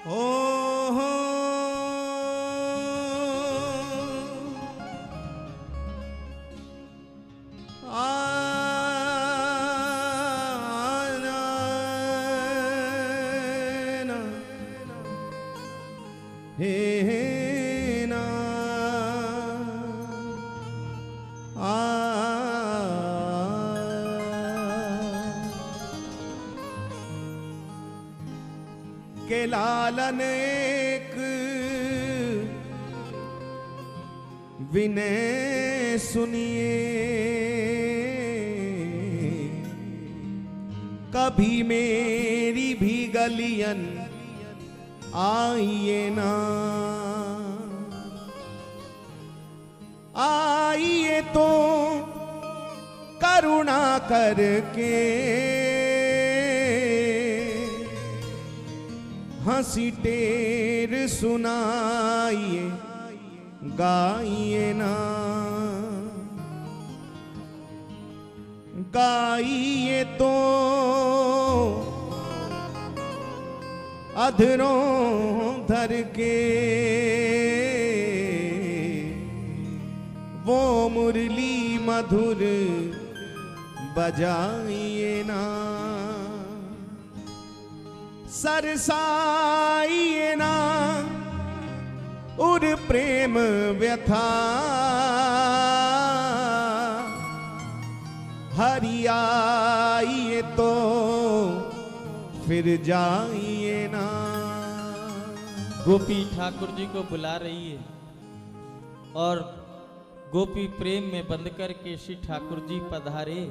हो हे ना के लालन एक विनय सुनिए, कभी मेरी भी गलियन आइए ना, आइए तो करुणा करके हंसी टेर सुनाइए, गाइए ना, गाइए तो अधरों धर के वो मुरली मधुर बजाइए ना, सरसाइए ना उर प्रेम व्यथा, हरियाइए तो फिर जाइए ना। गोपी ठाकुर जी को बुला रही है और गोपी प्रेम में बंद करके श्री ठाकुर जी पधारे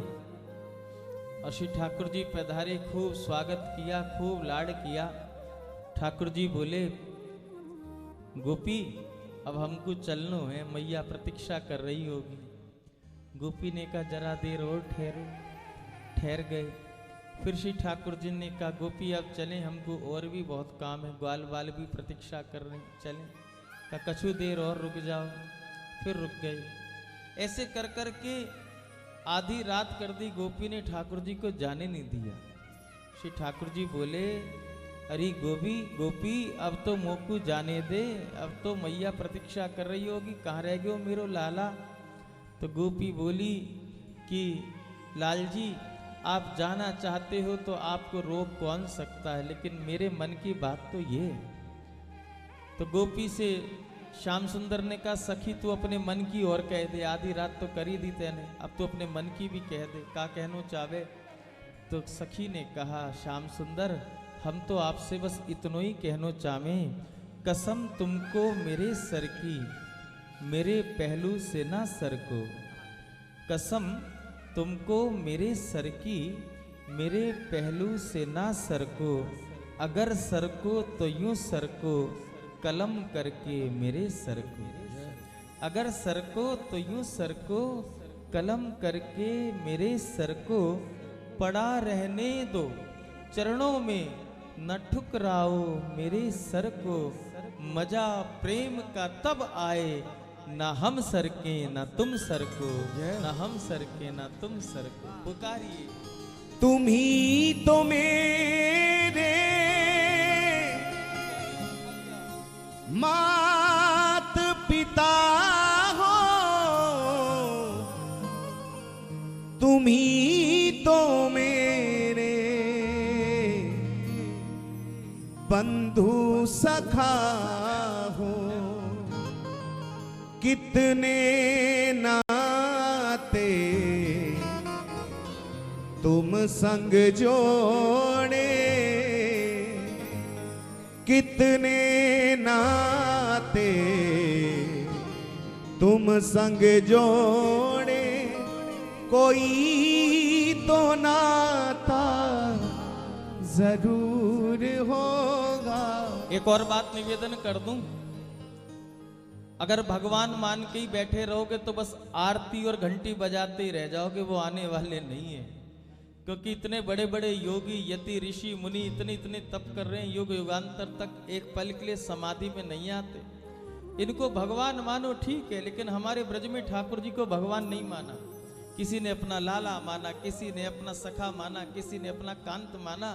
और श्री ठाकुर जी पधारे, खूब स्वागत किया, खूब लाड किया। ठाकुर जी बोले, गोपी अब हमको चलनो है, मैया प्रतीक्षा कर रही होगी। गोपी ने कहा जरा देर और ठहरो, ठहर गए। फिर श्री ठाकुर जी ने कहा गोपी अब चलें, हमको और भी बहुत काम है, ग्वाल बाल भी प्रतीक्षा कर रहे, चलें। कहा कछु देर और रुक जाओ, फिर रुक गए। ऐसे कर कर के आधी रात कर दी। गोपी ने ठाकुर जी को जाने नहीं दिया। श्री ठाकुर जी बोले, अरे गोपी अब तो मोकू जाने दे, अब तो मैया प्रतीक्षा कर रही होगी, कहाँ रह गयो मेरो लाला। तो गोपी बोली कि लाल जी आप जाना चाहते हो तो आपको रोक कौन सकता है, लेकिन मेरे मन की बात तो ये है। तो गोपी से श्याम सुंदर ने कहा सखी तू अपने मन की और कह दे, आधी रात तो कर ही दी तेने, अब तू अपने मन की भी कह दे, का कहनो चाहे। तो सखी ने कहा श्याम सुंदर हम तो आपसे बस इतनो ही कहनो चाहे, कसम तुमको मेरे सर की मेरे पहलू से ना सर को, कसम तुमको मेरे सर की मेरे पहलू से ना सर को, अगर सर को तो यूं सर को कलम करके मेरे सर को, अगर सर को तो यूं सर को कलम करके मेरे सर को, पड़ा रहने दो चरणों में न ठुकराओ मेरे सर को, मजा प्रेम का तब आए ना हम सर के ना तुम सर को, ना हम सर के ना तुम सर को। पुकारिए तुम ही तो मेरे मात पिता हो, तुम ही तो मेरे बंधु सखा हो, कितने नाते तुम संग जोड़े, कितने नाते तुम संग जोड़े, कोई तो नाता जरूर होगा। एक और बात निवेदन कर दूं, अगर भगवान मान के ही बैठे रहोगे तो बस आरती और घंटी बजाते ही रह जाओगे, वो आने वाले नहीं है। क्योंकि इतने बड़े बड़े योगी यति ऋषि मुनि इतने इतने तप कर रहे हैं, युग युगांतर तक एक पल के लिए समाधि में नहीं आते। इनको भगवान मानो ठीक है, लेकिन हमारे ब्रज में ठाकुर जी को भगवान नहीं माना। किसी ने अपना लाला माना, किसी ने अपना सखा माना, किसी ने अपना कांत माना,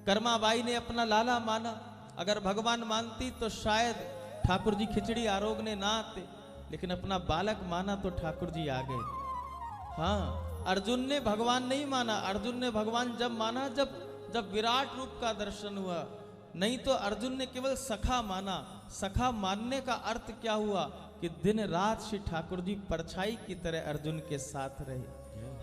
कर्माबाई ने अपना लाला माना, अगर भगवान मानती तो शायद ठाकुर जी खिचड़ी आरोगने ना आते, लेकिन अपना बालक माना तो ठाकुर जी आ गए। हाँ, अर्जुन ने भगवान नहीं माना, अर्जुन ने भगवान जब माना जब विराट रूप का दर्शन हुआ, नहीं तो अर्जुन ने केवल सखा माना। सखा मानने का अर्थ क्या हुआ कि दिन रात श्री ठाकुर जी परछाई की तरह अर्जुन के साथ रहे।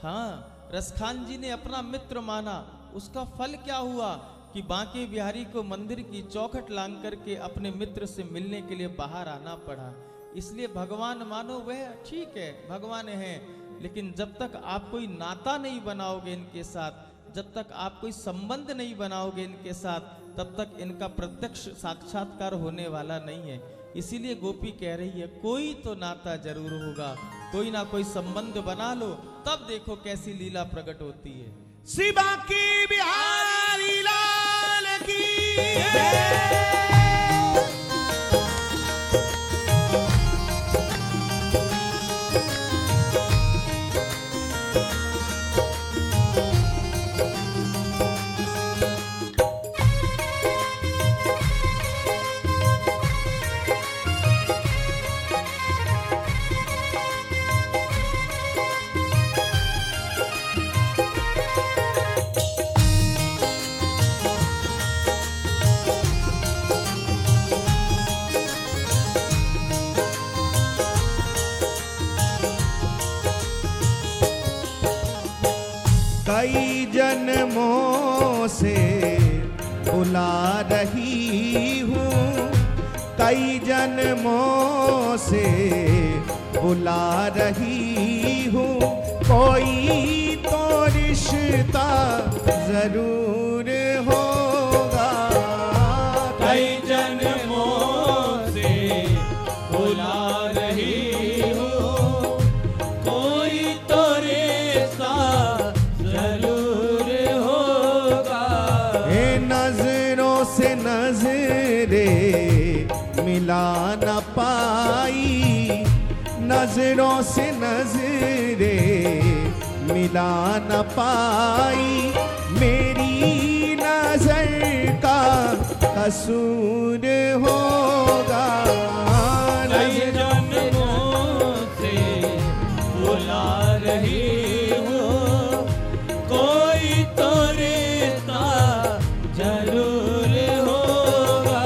हाँ, रसखान जी ने अपना मित्र माना, उसका फल क्या हुआ कि बांके बिहारी को मंदिर की चौखट लांग करके अपने मित्र से मिलने के लिए बाहर आना पड़ा। इसलिए भगवान मानो वह ठीक है, भगवान है, लेकिन जब तक आप कोई नाता नहीं बनाओगे इनके साथ, जब तक आप कोई संबंध नहीं बनाओगे इनके साथ, तब तक इनका प्रत्यक्ष साक्षात्कार होने वाला नहीं है। इसीलिए गोपी कह रही है कोई तो नाता जरूर होगा, कोई ना कोई संबंध बना लो, तब देखो कैसी लीला प्रकट होती है। शिवा की बिहारी लाल की कई जन्मों से बुला रही हूँ, कई जन्मों से बुला रही हूँ, कोई तो रिश्ता जरूर होगा। कई जन्मों से बुला रही हूँ, कोई तो रिश्ता जरूर होगा। ए नजरों से नजरे मिला न पाई, नजरों से नजरे मिला न पाई, मेरी नजर का कसूर होगा। कई जन्मों से बुला रही हूँ, कोई तो रिश्ता जरूर होगा।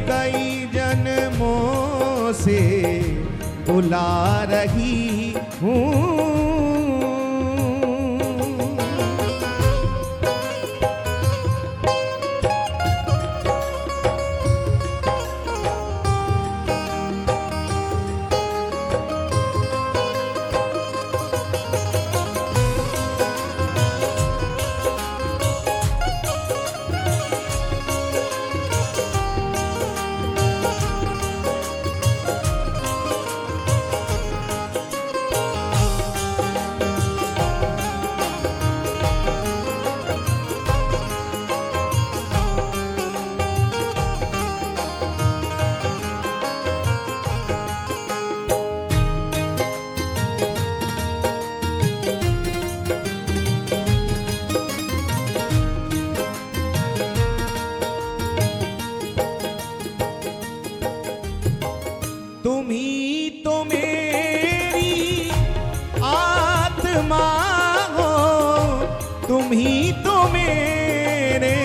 कई जन्मों से बुला रही हूँ। तुम ही तो मेरी आत्मा हो, तुम ही तो मेरे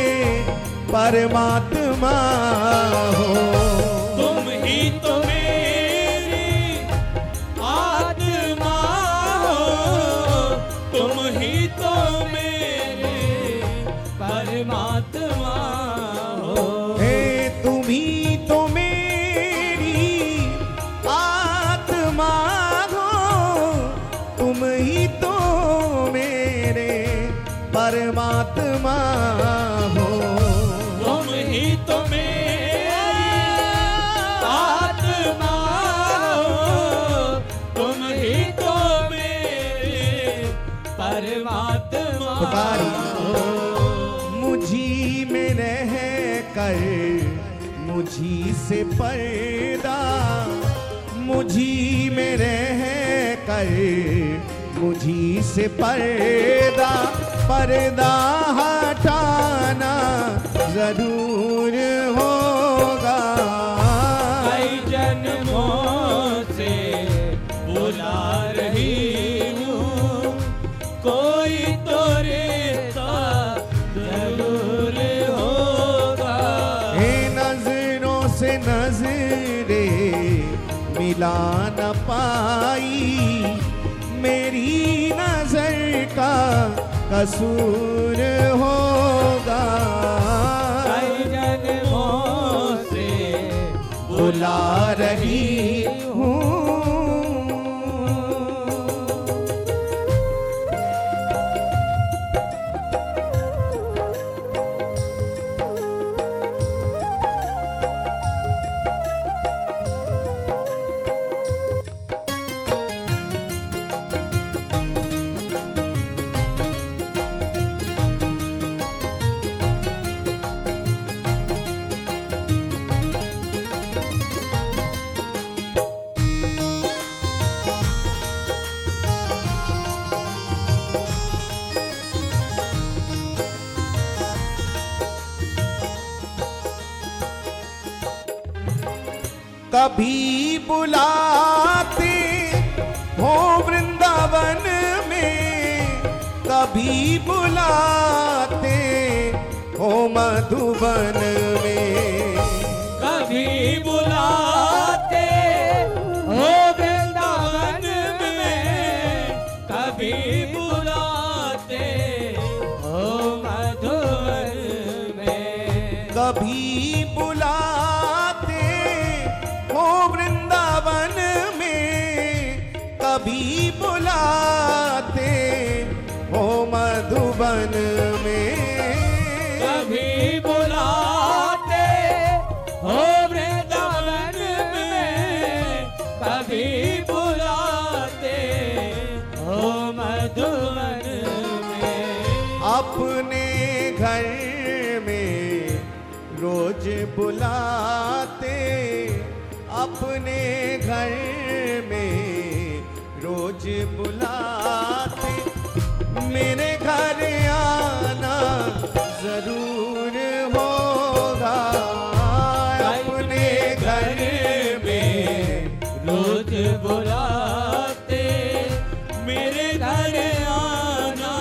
परमात्मा हो। तुम ही तो मेरी आत्मा हो, तुम ही तो मेरे परमात्मा हो। हे तुम ही तो मेरी आत्मा हो, तुम ही तो मेरे परमात्मा हो। तुम ही तो मेरी आत्मा हो, तुम ही तो मेरे परमात्मा पुकारी मुझी में रह कर मुझी से पर्दा, मुझी में रह कर मुझी से पर्दा, पर्दा हटाना जरूर हो। हे नजरों से नजरे मिला न पाई, मेरी नजर का कसूर होगा। कई जन्मों से बुला रही हूँ। कभी बुलाते हो वृंदावन में, कभी बुलाते हो मधुबन में। कभी बुलाते हो वृंदावन में, कभी बुलाते हो मधुबन में। कभी बुलाते हो वृंदावन में, कभी बुलाते हो मधुबन में। कभी बुलाते हो वृंदावन में, कभी बुलाते हो मधुबन में। अपने घर में रोज बुलाते, अपने घर में रोज बुलाते, मेरे घर आना जरूर होगा। अपने घर में रोज बुलाते, मेरे घर आना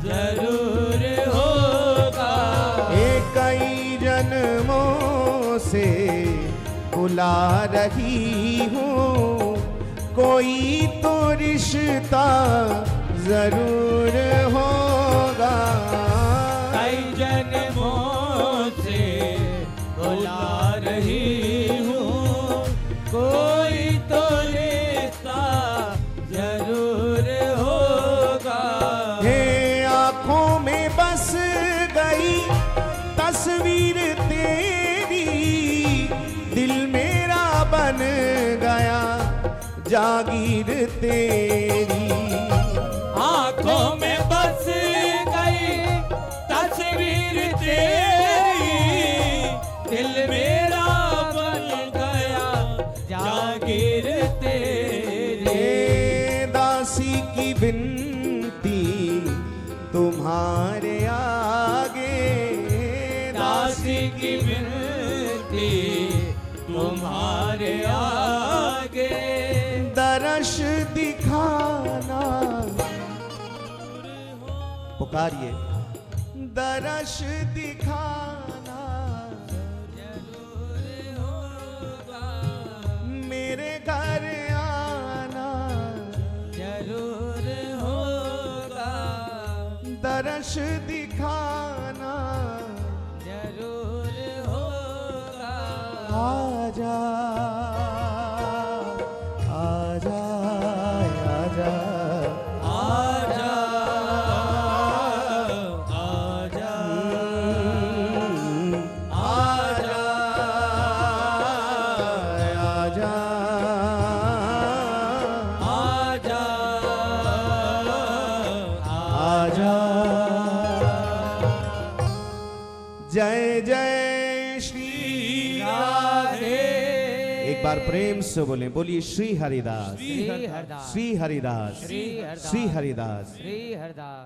जरूर होगा। कई जन्मों से बुला रही हूँ, कोई तो रिश्ता जरूर होगा। कई जन्मों से बुला रही हूँ, कोई तो रिश्ता जरूर होगा। हे आँखों में बस गई तस्वीर तेरी, दिल मेरा बन गया जागीर तेरी। आँखों में बस गई तस्वीर तेरी, दिल मेरा बन गया जागीर तेरी। दासी की बिनती तुम्हारे आगे, दासी की विनती तुम्हारे आगे। दर्श दिखाना, पुकारिए दर्श दिखाना जरूर होगा। मेरे घर आना जरूर होगा। दर्श दिखाना जरूर होगा। आजा आजा आजा आजा आजा आजा आजा आजा आजा। जय जय श्री राधे। एक बार प्रेम से बोले, बोलिए श्री हरिदास, श्री हरदास, श्री हरिदास, श्री हरदास, श्री हरिदास। श्री हरदास।